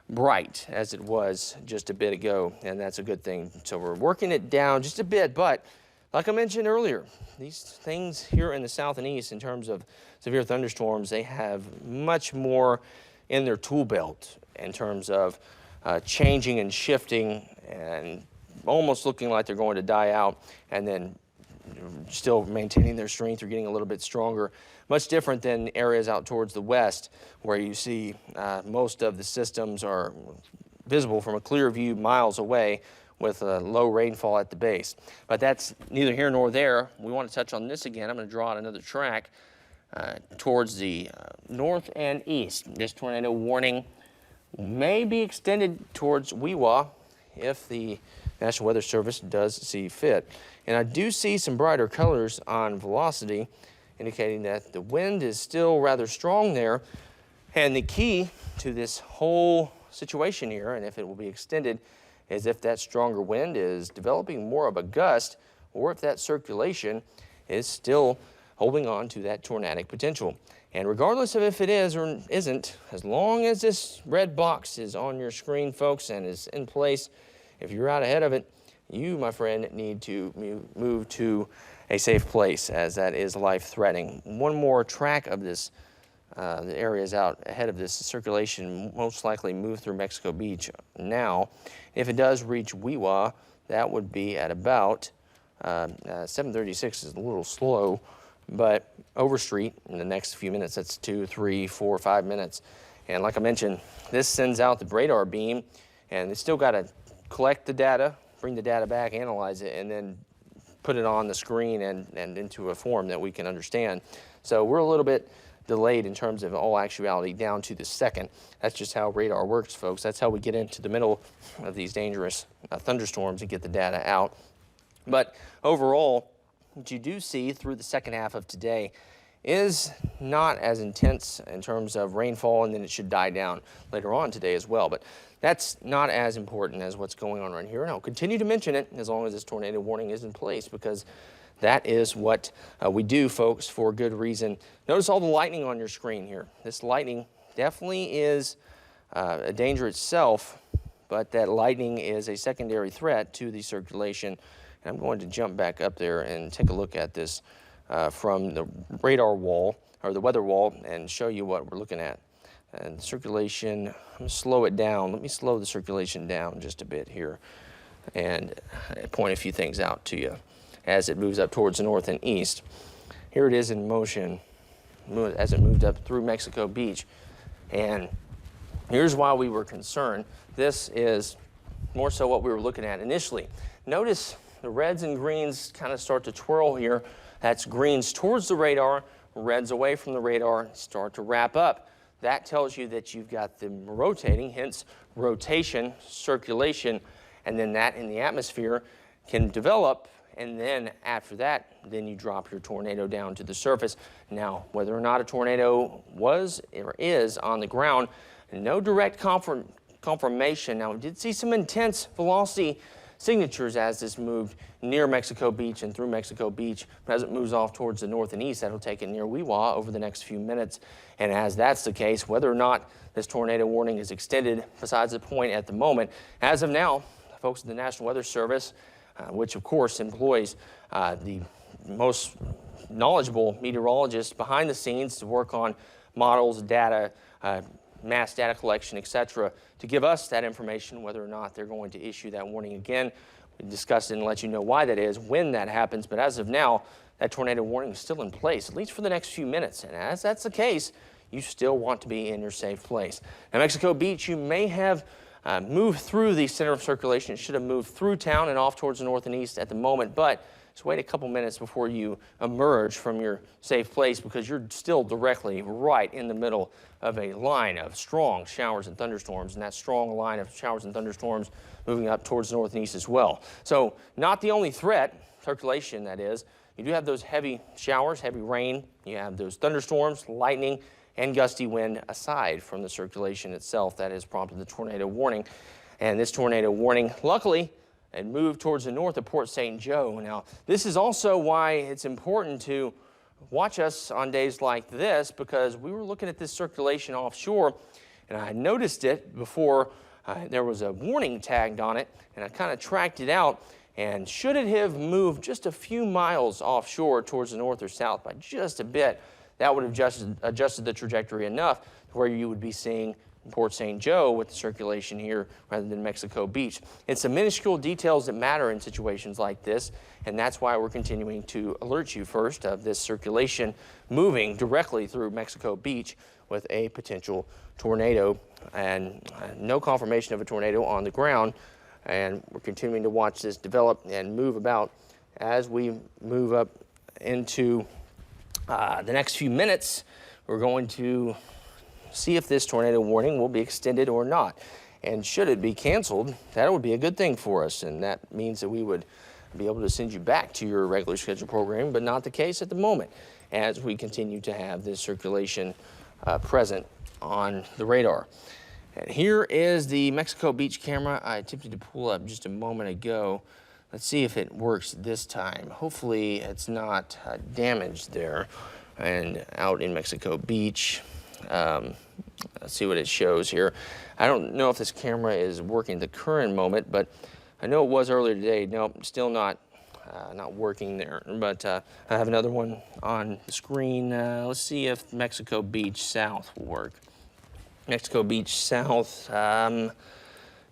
bright as it was just a bit ago, and that's a good thing. So we're working it down just a bit, but like I mentioned earlier, these things here in the south and east in terms of severe thunderstorms, they have much more in their tool belt in terms of changing and shifting and almost looking like they're going to die out and then still maintaining their strength or getting a little bit stronger. Much different than areas out towards the west where you see most of the systems are visible from a clear view miles away with a low rainfall at the base. But that's neither here nor there. We want to touch on this again. I'm going to draw out another track towards the north and east. This tornado warning may be extended towards Weewa if the National Weather Service does see fit. And I do see some brighter colors on velocity, indicating that the wind is still rather strong there. And the key to this whole situation here, and if it will be extended, is if that stronger wind is developing more of a gust, or if that circulation is still holding on to that tornadic potential. And regardless of if it is or isn't, as long as this red box is on your screen, folks, and is in place, if you're out ahead of it, you, my friend, need to move to a safe place, as that is life-threatening. One more track of this the areas out ahead of this circulation most likely move through Mexico Beach now. If it does reach Weewah, that would be at about 7:36 is a little slow, but Overstreet in the next few minutes, that's 2, 3, 4, 5 minutes. And like I mentioned, this sends out the radar beam, and it's still got to collect the data, bring the data back, analyze it, and then put it on the screen and into a form that we can understand. So we're a little bit delayed in terms of all actuality down to the second. That's just how radar works, folks. That's how we get into the middle of these dangerous thunderstorms and get the data out. But overall, what you do see through the second half of today is not as intense in terms of rainfall, and then it should die down later on today as well. But that's not as important as what's going on right here. And I'll continue to mention it as long as this tornado warning is in place, because that is what we do, folks, for good reason. Notice all the lightning on your screen here. This lightning definitely is a danger itself, but that lightning is a secondary threat to the circulation. And I'm going to jump back up there and take a look at this from the radar wall, or the weather wall, and show you what we're looking at. And circulation, I'm going to slow it down. Let me slow the circulation down just a bit here and point a few things out to you as it moves up towards the north and east. Here it is in motion as it moved up through Mexico Beach. And here's why we were concerned. This is more so what we were looking at initially. Notice the reds and greens kind of start to twirl here. That's greens towards the radar, reds away from the radar, start to wrap up. That tells you that you've got them rotating, hence rotation, circulation, and then that in the atmosphere can develop. And then after that, then you drop your tornado down to the surface. Now, whether or not a tornado was or is on the ground, no direct confirmation. Now, we did see some intense velocity signatures as this moved near Mexico Beach and through Mexico Beach. But as it moves off towards the north and east, that'll take it near Weewah over the next few minutes. And as that's the case, whether or not this tornado warning is extended, besides the point at the moment, as of now, folks at the National Weather Service, which of course employs the most knowledgeable meteorologists behind the scenes to work on models, data, mass data collection, etc., to give us that information whether or not they're going to issue that warning again. We discussed it and let you know why that is, when that happens. But as of now, that tornado warning is still in place, at least for the next few minutes. And as that's the case, you still want to be in your safe place. Now, Mexico Beach, you may have moved through the center of circulation. It should have moved through town and off towards the north and east at the moment, but just wait a couple minutes before you emerge from your safe place, because you're still directly right in the middle of a line of strong showers and thunderstorms, and that strong line of showers and thunderstorms moving up towards the north and east as well. So not the only threat, circulation that is. You do have those heavy showers, heavy rain. You have those thunderstorms, lightning, and gusty wind aside from the circulation itself that has prompted the tornado warning. And this tornado warning, luckily, it moved towards the north of Port St. Joe. Now, this is also why it's important to watch us on days like this, because we were looking at this circulation offshore, and I noticed it before there was a warning tagged on it, and I kind of tracked it out. And should it have moved just a few miles offshore towards the north or south by just a bit, that would have adjusted the trajectory enough to where you would be seeing Port St. Joe with the circulation here rather than Mexico Beach. It's the minuscule details that matter in situations like this, and that's why we're continuing to alert you first of this circulation moving directly through Mexico Beach with a potential tornado, and no confirmation of a tornado on the ground. And we're continuing to watch this develop and move about as we move up into the next few minutes. We're going to see if this tornado warning will be extended or not. And should it be canceled, that would be a good thing for us. And that means that we would be able to send you back to your regular scheduled program, but not the case at the moment as we continue to have this circulation present on the radar. And here is the Mexico Beach camera I attempted to pull up just a moment ago. Let's see if it works this time. Hopefully it's not damaged there and out in Mexico Beach. Let's see what it shows here. I don't know if this camera is working at the current moment, but I know it was earlier today. Nope, still not not working there. But I have another one on the screen. Let's see if Mexico Beach South will work. Mexico Beach South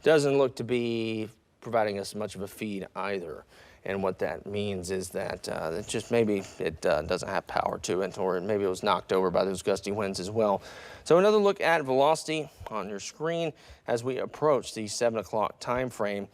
doesn't look to be providing us much of a feed either. And what that means is that it just maybe it doesn't have power to it, or maybe it was knocked over by those gusty winds as well. So another look at velocity on your screen as we approach the 7 o'clock time frame.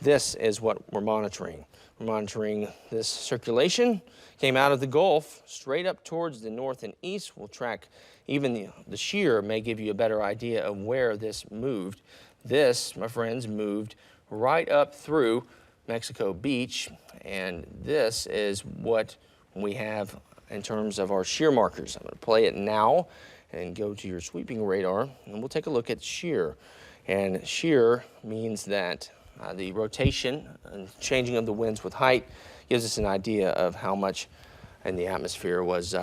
This is what we're monitoring. We're monitoring this circulation. Came out of the Gulf straight up towards the north and east. We'll track even the shear may give you a better idea of where this moved. This, my friends, moved right up through Mexico Beach, and this is what we have in terms of our shear markers. I'm going to play it now and go to your sweeping radar, and we'll take a look at shear. And shear means that the rotation and changing of the winds with height gives us an idea of how much in the atmosphere was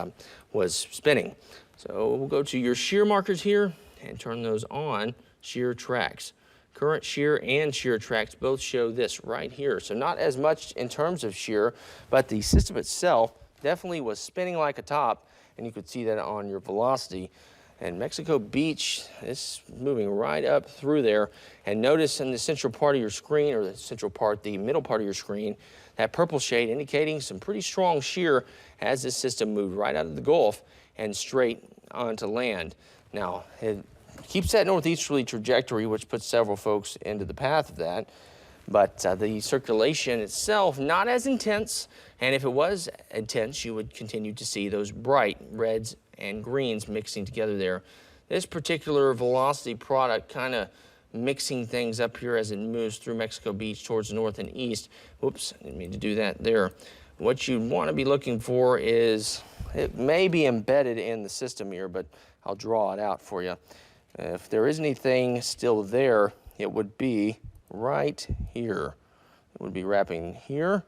spinning. So we'll go to your shear markers here and turn those on. Shear tracks. Current shear and shear tracks both show this right here. So not as much in terms of shear, but the system itself definitely was spinning like a top, and you could see that on your velocity. And Mexico Beach is moving right up through there. And notice in the central part of your screen, or the central part, the middle part of your screen, that purple shade indicating some pretty strong shear as this system moved right out of the Gulf and straight onto land. Now, it keeps that northeasterly trajectory, which puts several folks into the path of that. But the circulation itself, not as intense. And if it was intense, you would continue to see those bright reds and greens mixing together there. This particular velocity product kind of mixing things up here as it moves through Mexico Beach towards the north and east. Whoops, I didn't mean to do that there. What you want to be looking for is, it may be embedded in the system here, but I'll draw it out for you. If there is anything still there, it would be right here. It would be wrapping here,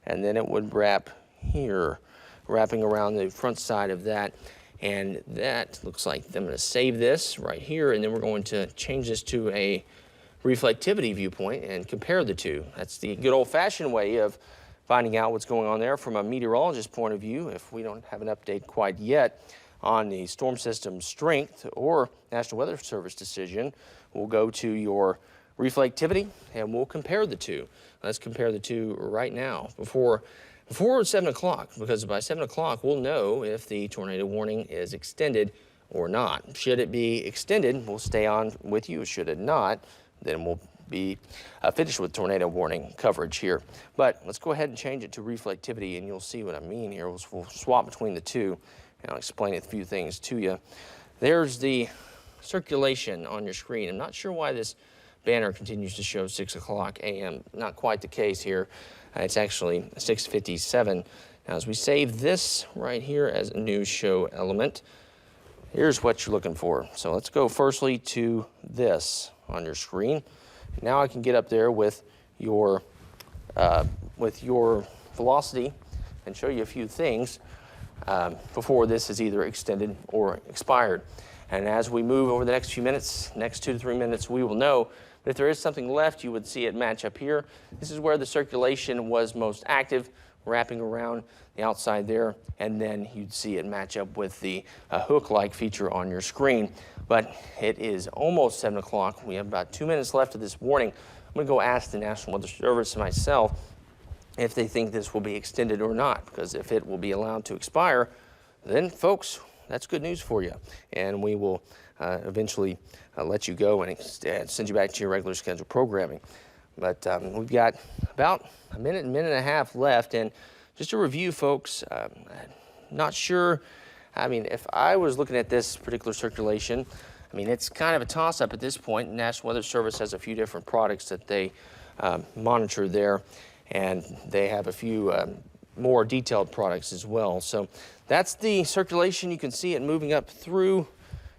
and then it would wrap here, wrapping around the front side of that. And that looks like I'm going to save this right here, and then we're going to change this to a reflectivity viewpoint and compare the two. That's the good old-fashioned way of finding out what's going on there from a meteorologist point of view, if we don't have an update quite yet on the storm system strength or National Weather Service decision. We'll go to your reflectivity and we'll compare the two. Let's compare the two right now before 7 o'clock, because by 7 o'clock we'll know if the tornado warning is extended or not. Should it be extended, we'll stay on with you. Should it not, then we'll be finished with tornado warning coverage here. But let's go ahead and change it to reflectivity, and you'll see what I mean here. We'll swap between the two, and I'll explain a few things to you. There's the circulation on your screen. I'm not sure why this banner continues to show 6 o'clock a.m. Not quite the case here. It's actually 6:57. Now, as we save this right here as a news show element, here's what you're looking for. So let's go firstly to this on your screen. Now I can get up there with your velocity and show you a few things before this is either extended or expired. And as we move over the next few minutes, next 2 to 3 minutes, we will know. But if there is something left, you would see it match up here. This is where the circulation was most active, wrapping around the outside there, and then you'd see it match up with the hook-like feature on your screen. But it is almost 7 o'clock. We have about 2 minutes left of this warning. I'm going to go ask the National Weather Service myself if they think this will be extended or not, because if it will be allowed to expire, then, folks, that's good news for you. And we will eventually let you go and send you back to your regular scheduled programming. But we've got about a minute and a half left. And just to review, folks, not sure. I mean, if I was looking at this particular circulation, I mean, it's kind of a toss-up at this point. The National Weather Service has a few different products that they monitor there, and they have a few more detailed products as well. So that's the circulation. You can see it moving up through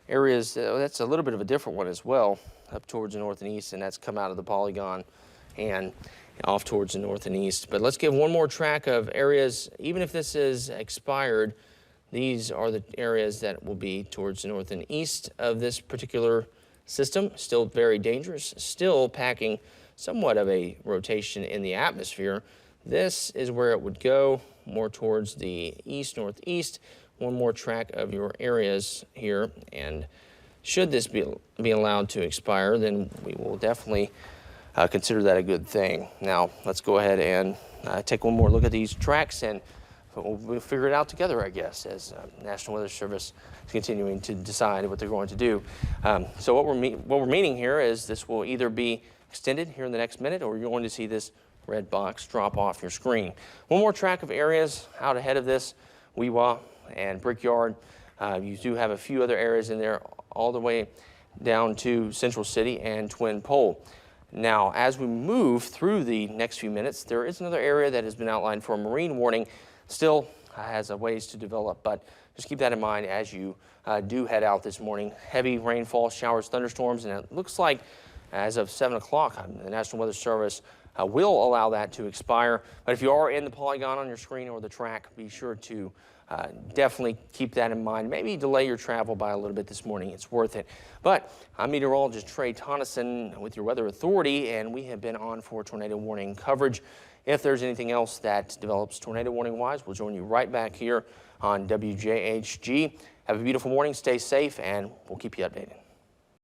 areas. That's a little bit of a different one as well, up towards the north and east, and that's come out of the polygon and off towards the north and east. But let's give one more track of areas. Even if this is expired, these are the areas that will be towards the north and east of this particular system. Still very dangerous, still packing somewhat of a rotation in the atmosphere. this is where it would go, more towards the east, northeast. One more track of your areas here, and should this be allowed to expire, then we will definitely consider that a good thing. Now, let's go ahead and take one more look at these tracks, and we'll figure it out together, I guess, as National Weather Service is continuing to decide what they're going to do. So what we're meaning here is this will either be extended here in the next minute, or you're going to see this red box drop off your screen. One more track of areas out ahead of this, Weewa and Brickyard. You do have a few other areas in there all the way down to Central City and Twin Pole. Now, as we move through the next few minutes, there is another area that has been outlined for a marine warning. Still has a ways to develop, but just keep that in mind as you do head out this morning. Heavy rainfall, showers, thunderstorms, and it looks like as of 7 o'clock, the National Weather Service will allow that to expire. But if you are in the polygon on your screen or the track, be sure to definitely keep that in mind. Maybe delay your travel by a little bit this morning. It's worth it. But I'm meteorologist Trey Tonneson with your Weather Authority, and we have been on for tornado warning coverage. If there's anything else that develops tornado warning wise, we'll join you right back here on WJHG. Have a beautiful morning. Stay safe, and we'll keep you updated.